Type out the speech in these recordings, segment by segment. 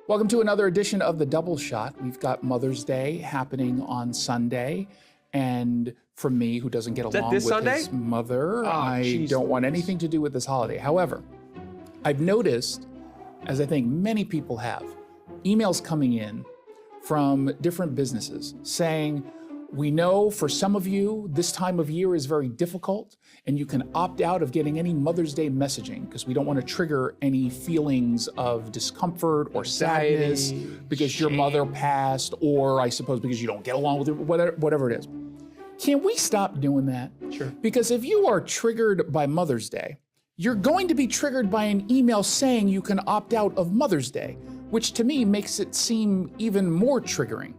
Welcome to another edition of The Double Shot. We've got Mother's Day happening on Sunday. And for me, who doesn't get along with Sunday? his mother, geez, don't want anything to do with this holiday. However, I've noticed, as I think many people have, emails coming in from different businesses saying, we know for some of you, this time of year is very difficult, and you can opt out of getting any Mother's Day messaging because we don't want to trigger any feelings of discomfort or sadness because your mother passed, or I suppose because you don't get along with her, whatever it is. Can we stop doing that? Sure. Because if you are triggered by Mother's Day, you're going to be triggered by an email saying you can opt out of Mother's Day, which to me makes it seem even more triggering,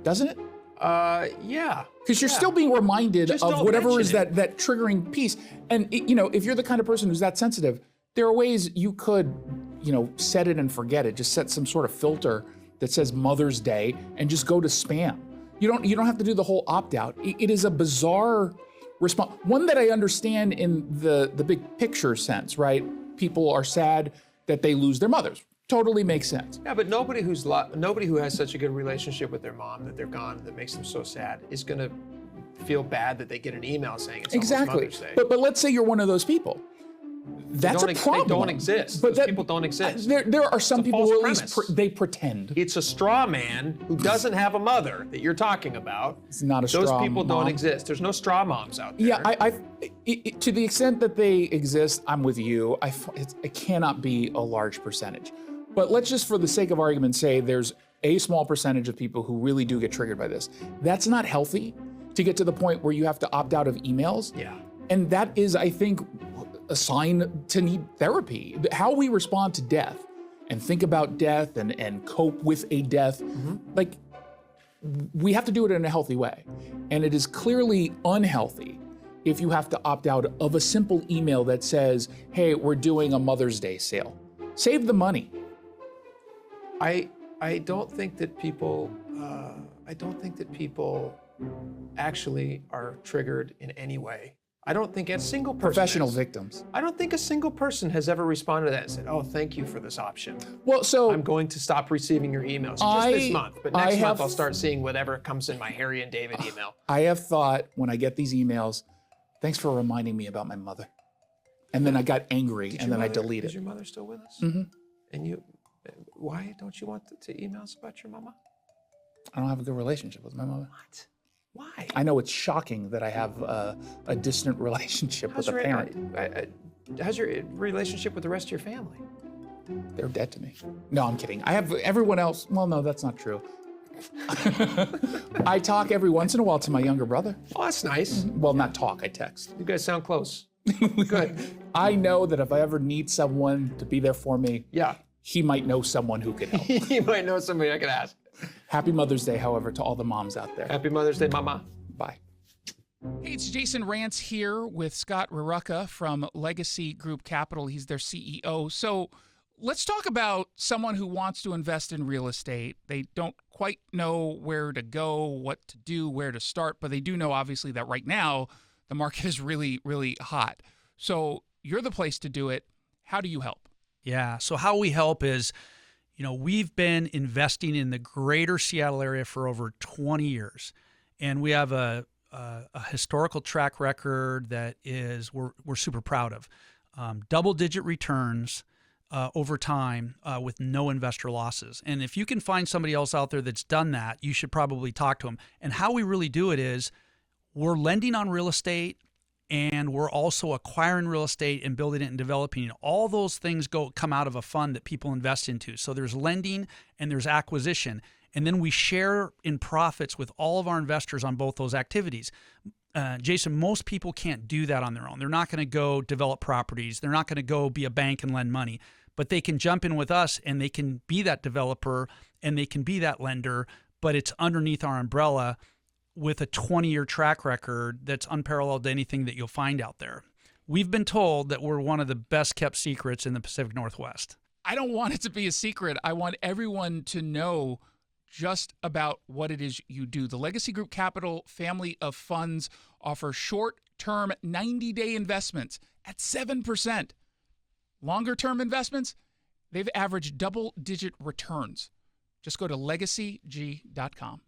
doesn't it? Yeah. Because you're still being reminded Just of don't whatever is mention that triggering piece. And, if you're the kind of person who's that sensitive, there are ways you could, set it and forget it. Just set some sort of filter that says Mother's Day and just go to spam. You don't have to do the whole opt-out. It is a bizarre response. One that I understand in the big picture sense, right? People are sad that they lose their mothers. Totally makes sense. Yeah, but nobody who has such a good relationship with their mom that they're gone, that makes them so sad, is going to feel bad that they get an email saying it's almost Mother's Day. But let's say you're one of those people. That's a problem. They don't exist. But Those people don't exist. There are some people who at premise. least they pretend. It's a straw man who doesn't have a mother that you're talking about. It's not a straw Those people mom. don't exist. There's no straw moms out there. Yeah, to the extent that they exist, I'm with you. It cannot be a large percentage. But let's just, for the sake of argument, say there's a small percentage of people who really do get triggered by this. That's not healthy to get to the point where you have to opt out of emails. Yeah. And that is, I think, a sign to need therapy. How we respond to death and think about death and cope with a death, we have to do it in a healthy way. And it is clearly unhealthy if you have to opt out of a simple email that says, hey, we're doing a Mother's Day sale. Save the money. I don't think that people actually are triggered in any way. I don't think a single person Professional is. victims. I don't think a single person has ever responded to that and said, oh, thank you for this option. Well, so I'm going to stop receiving your emails just this month, but next month I'll start seeing whatever comes in my Harry and David email. I have thought when I get these emails, thanks for reminding me about my mother. And then I got angry and then I deleted. Is your mother still with us? Mm-hmm. And why don't you want to email us about your mama? I don't have a good relationship with my mother. What? Why? I know it's shocking that I have a distant relationship with a parent. How's your relationship with the rest of your family? They're dead to me. No, I'm kidding. I have everyone else. Well, no, that's not true. I talk every once in a while to my younger brother. Oh, that's nice. Well, not talk, I text. You guys sound close. Good. I know that if I ever need someone to be there for me, Yeah. he might know someone who could help. You might know somebody I could ask. Happy Mother's Day, however, to all the moms out there. Happy Mother's Day, Mama. Bye. Hey, it's Jason Rantz here with Scott Rarucka from Legacy Group Capital. He's their CEO. So let's talk about someone who wants to invest in real estate. They don't quite know where to go, what to do, where to start, but they do know, obviously, that right now the market is really, really hot. So you're the place to do it. How do you help? Yeah, so how we help is, we've been investing in the greater Seattle area for over 20 years, and we have a historical track record that is we're super proud of. Double-digit returns over time with no investor losses. And if you can find somebody else out there that's done that, you should probably talk to them. And how we really do it is we're lending on real estate, and we're also acquiring real estate and building it and developing it. All those things come out of a fund that people invest into. So there's lending and there's acquisition. And then we share in profits with all of our investors on both those activities. Jason, most people can't do that on their own. They're not going to go develop properties. They're not going to go be a bank and lend money. But they can jump in with us and they can be that developer and they can be that lender, but it's underneath our umbrella with a 20-year track record that's unparalleled to anything that you'll find out there. We've been told that we're one of the best kept secrets in the Pacific Northwest. I don't want it to be a secret. I want everyone to know just about what it is you do. The Legacy Group Capital family of funds offer short-term 90-day investments at 7%. Longer-term investments They've averaged double-digit returns. Just go to legacyg.com.